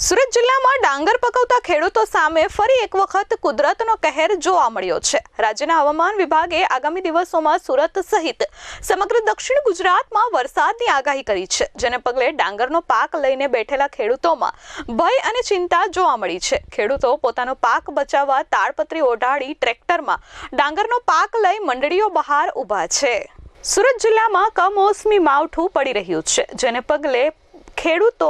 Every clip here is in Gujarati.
સુરત જિલ્લામાં ડાંગર પકવતા ખેડૂતો સામે ફરી એક વખત કુદરતનો કહેર જોવા મળ્યો છે। રાજ્યના હવામાન વિભાગે આગામી દિવસોમાં સુરત સહિત સમગ્ર દક્ષિણ ગુજરાતમાં વરસાદની આગાહી કરી છે, જેને પગલે ડાંગરનો પાક લઈને બેઠેલા ખેડૂતોમાં ભય અને ચિંતા જોવા મળી છે। ખેડૂતો પોતાનો પાક બચાવવા તાડપત્રી ઓઢાડી ટ્રેક્ટરમાં ડાંગરનો પાક લઈ મંડળીઓ બહાર ઊભા છે। સુરત જિલ્લામાં કમોસમી માવઠું પડી રહ્યું છે, જેને પગલે ખેડૂતો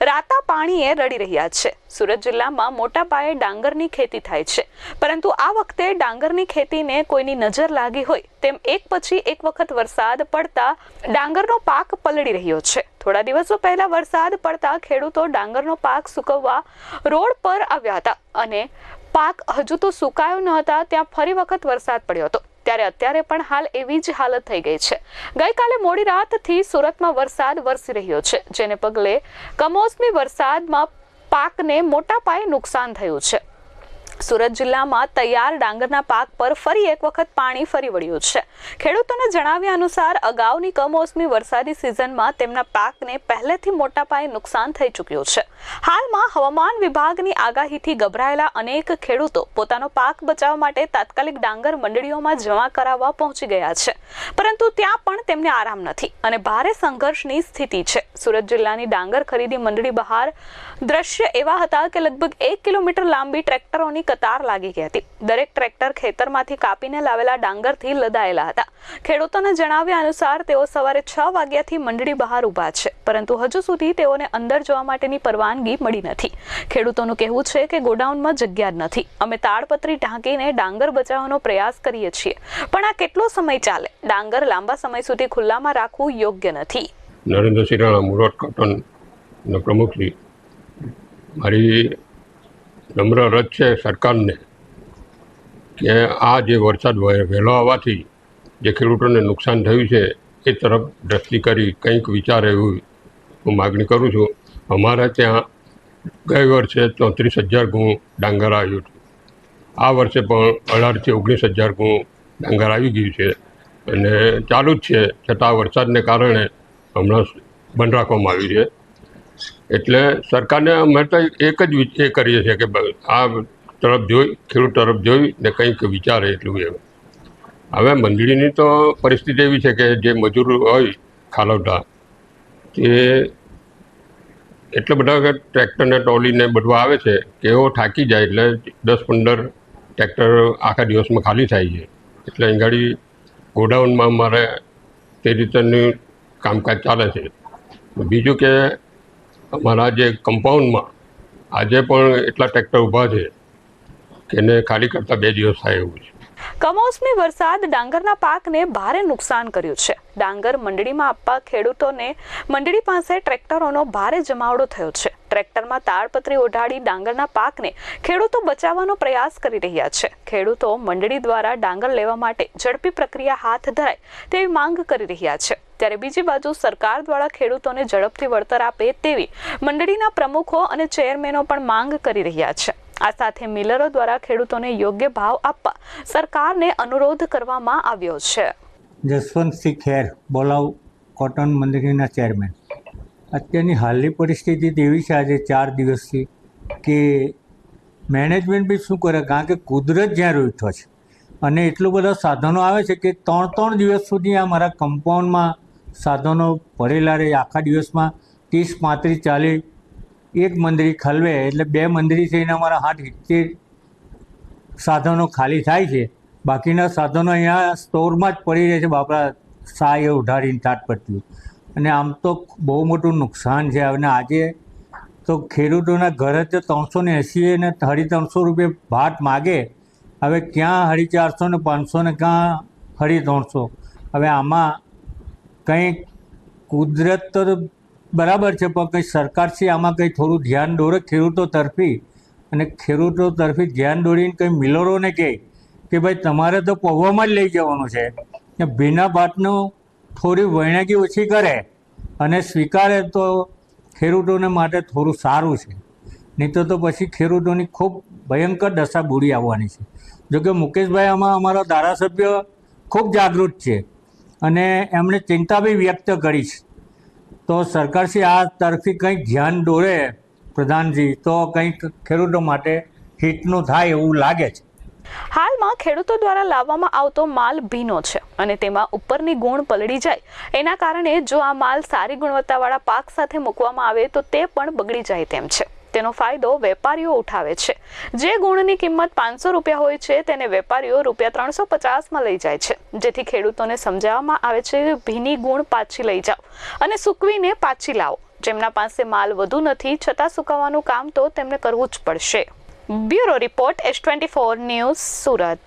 રાતા પાણીએ રડી રહ્યા છે। સુરત જિલ્લામાં મોટા પાયે ડાંગરની ખેતી થાય છે, પરંતુ આ વખતે ડાંગરની ખેતીને કોઈની નજર લાગી હોય તેમ એક પછી એક વખત વરસાદ પડતા ડાંગરનો પાક પલળી રહ્યો છે। થોડા દિવસો પહેલા વરસાદ પડતા ખેડૂતો ડાંગરનો પાક સુકવવા રોડ પર આવ્યા હતા અને પાક હજુ તો સુકાયો ન હતા ત્યાં ફરી વખત વરસાદ પડ્યો હતો, ત્યારે અત્યારે પણ હાલ એવી જ હાલત થઈ ગઈ છે। ગઈકાલે મોડી રાતથી સુરતમાં વરસાદ વરસી રહ્યો છે, જેને પગલે કમોસમી વરસાદમાં પાકને મોટા પાયે નુકસાન થયું છે। સુરત જિલ્લામાં તૈયાર ડાંગરના પાક પર ફરી એક વખત પાણી ફરી વળ્યું છે। ખેડૂતોને જણાવ્યા અનુસાર અગાઉની કમોસમી વરસાદી સિઝનમાં તેમના પાકને પહેલેથી મોટા પાયે નુકસાન થઈ ચૂક્યું છે। હાલમાં હવામાન વિભાગની આગાહીથી ગભરાયેલા અનેક ખેડૂતો પોતાનો પાક બચાવવા માટે તાત્કાલિક ડાંગર મંડળીઓમાં જમા કરાવવા પહોંચી ગયા છે, પરંતુ ત્યાં પણ તેમને આરામ નથી અને ભારે સંઘર્ષની સ્થિતિ છે। સુરત જિલ્લાની ડાંગર ખરીદી મંડળી બહાર દ્રશ્ય એવા હતા કે લગભગ 1 કિલોમીટર લાંબી ટ્રેક્ટરોની કતાર લાગી ગઈ હતી। દરેક ટ્રેક્ટર ખેતરમાંથી કાપીને લાવેલા ડાંગરથી લદાયેલા હતા। ખેડૂતોના જણાવ્યા અનુસાર તેઓ સવારે 6 વાગ્યાથી મંડળી બહાર ઊભા છે, પરંતુ હજુ સુધી તેઓને અંદર જવા માટેની પરવાનગી મળી નથી। ખેડૂતોનું કહેવું છે કે ગોડાઉનમાં જગ્યા જ નથી। અમે તાડપત્રી ઢાંકીને ડાંગર બચાવવાનો પ્રયાસ કરીએ છીએ, પણ આ કેટલો સમય ચાલે? ડાંગર લાંબા સમય સુધી ખુલ્લામાં રાખવું યોગ્ય નથી। નરેન્દ્ર સિરાણા મુરત કોટન પ્રમુખ શ્રી, મારી નમ્ર રજ છે સરકારને કે આ જે વરસાદ વહેલો આવવાથી જે ખેડૂતોને નુકસાન થયું છે એ તરફ દ્રષ્ટિ કરી કંઈક વિચારે એવું હું માગણી કરું છું। અમારે ત્યાં ગઈ વર્ષે 34,000 ગુણ ડાંગર આવ્યું હતું, આ વર્ષે પણ 18,000 થી 19,000 ગુણ ડાંગર આવી ગયું છે અને ચાલુ જ છે, છતાં વરસાદને કારણે હમણાં બંધ રાખવામાં આવ્યું છે। એટલે સરકારને અમે તો એક જ એ કરીએ છીએ કે આ તરફ જોઈ, ખેડૂત તરફ જોઈ ને કંઈક વિચારે એટલું એમ। હવે મંડળીની તો પરિસ્થિતિ એવી છે કે જે મજૂર હોય ખાલવતા તે એટલે બધા ટ્રેક્ટરને ટોલીને બધું આવે છે કે એઓ થાકી જાય એટલે 10-15 ટ્રેક્ટર આખા દિવસમાં ખાલી થાય છે। એટલે અહીં ગાડી ગોડાઉનમાં અમારે તે રીતેનું કામકાજ ચાલે છે। બીજું કે અમારા જે કમ્પાઉન્ડમાં આજે પણ એટલા ટ્રેક્ટર ઊભા છે કે એને ખાલી કરતાં 2 દિવસ થાય એવું છે। કમોસમી વરસાદ ડાંગરના પાકને ભારે નુકસાન કર્યું છે। ડાંગર મંડળીમાં આપવા ખેડૂતોને મંડળી પાસે ટ્રેક્ટરોનો ભારે જમાવડો થયો છે। ટ્રેક્ટરમાં તાડપત્રી ઓઢાડી ડાંગરના પાકને ખેડૂતો બચાવવાનો પ્રયાસ કરી રહ્યા છે। ખેડૂતો મંડળી દ્વારા ડાંગર લેવા માટે ઝડપી પ્રક્રિયા હાથ ધરાય તેવી માંગ કરી રહ્યા છે, ત્યારે બીજી બાજુ સરકાર દ્વારા ખેડૂતોને ઝડપથી વળતર આપે તેવી મંડળીના પ્રમુખો અને ચેરમેનો પણ માંગ કરી રહ્યા છે। આ સાથે મિલરો દ્વારા ખેડૂતોને યોગ્ય ભાવ આપવા સરકારને અનુરોધ કરવામાં આવ્યો છે। જસવંતસિંહ ખેર, બોલાવ કોટન મંડળીના ચેરમેન। અત્યારની હાલની પરિસ્થિતિ એવી છે આજે 4 દિવસથી કે મેનેજમેન્ટ બી શું કરે, કારણ કે કુદરત જ્યાં રૂઠો છે અને એટલું બધા સાધનો આવે છે કે 3 દિવસ સુધી આ મારા કમ્પાઉન્ડમાં સાધનો ભરેલા રહે। આખા દિવસમાં 30, 35, 40 એક મંડળી ખલવે એટલે 2 મંડળી થઈને અમારા 70 સાધનો ખાલી થાય છે। બાકીના સાધનો અહીંયા સ્ટોરમાં જ પડી રહે છે, બાપરા સાય ઉઢાડીને તાટપટ્ટીઓ, અને આમ તો બહુ મોટું નુકસાન છે। અને આજે તો ખેડૂતોના ઘરે તો 380 અને 350 રૂપિયા ભાટ માગે, હવે ક્યાં 450 ને 500 ને ક્યાં 350। હવે આમાં કંઈક કુદરત તો બરાબર છે, પણ કંઈ સરકારશ્રી આમાં કંઈ થોડું ધ્યાન દોરે ખેડૂતો તરફી, અને ખેડૂતો તરફી ધ્યાન દોરીને કંઈ મિલરોને કહે કે ભાઈ તમારે તો પૌવામાં જ લઈ જવાનું છે, ને ભીના ભાતનું થોડી વૈણાકી ઓછી કરે અને સ્વીકારે તો ખેડૂતોને માટે થોડું સારું છે। નહીં તો પછી ખેડૂતોની ખૂબ ભયંકર દશા બુરી આવવાની છે। જોકે મુકેશભાઈ આમાં અમારા ધારાસભ્ય ખૂબ જાગૃત છે અને એમણે ચિંતા બી વ્યક્ત કરી છે, તો સરકારશ્રી આ તરફી કંઈક ધ્યાન દોરે પ્રધાનજી, તો કંઈક ખેડૂતો માટે હિતનું થાય એવું લાગે છે. હાલમાં ખેડૂતો દ્વારા લાવવામાં આવતો માલ ભીનો છે અને તેમાં ઉપરની ગુણ પલળી જાય એના કારણે જો આ માલ સારી ગુણવત્તાવાળા પાક સાથે મૂકવામાં આવે તો તે પણ બગડી જાય તેમ છે. તેનો ફાયદો વેપારીઓ ઉઠાવે છે. જે ગુણની કિંમત 500 રૂપિયા હોય છે તેને વેપારીઓ ₹350માં લઈ જાય છે, જેથી ખેડૂતોને સમજાવવામાં આવે છે કે ભીની ગુણ પાછી લઈ જાઓ અને સૂકવીને પાછી લાવો. જેમના પાસે માલ વધુ નથી છતાં સુકવવાનું કામ તો તેમને કરવું જ પડશે. Bureau report S24 news, Surat.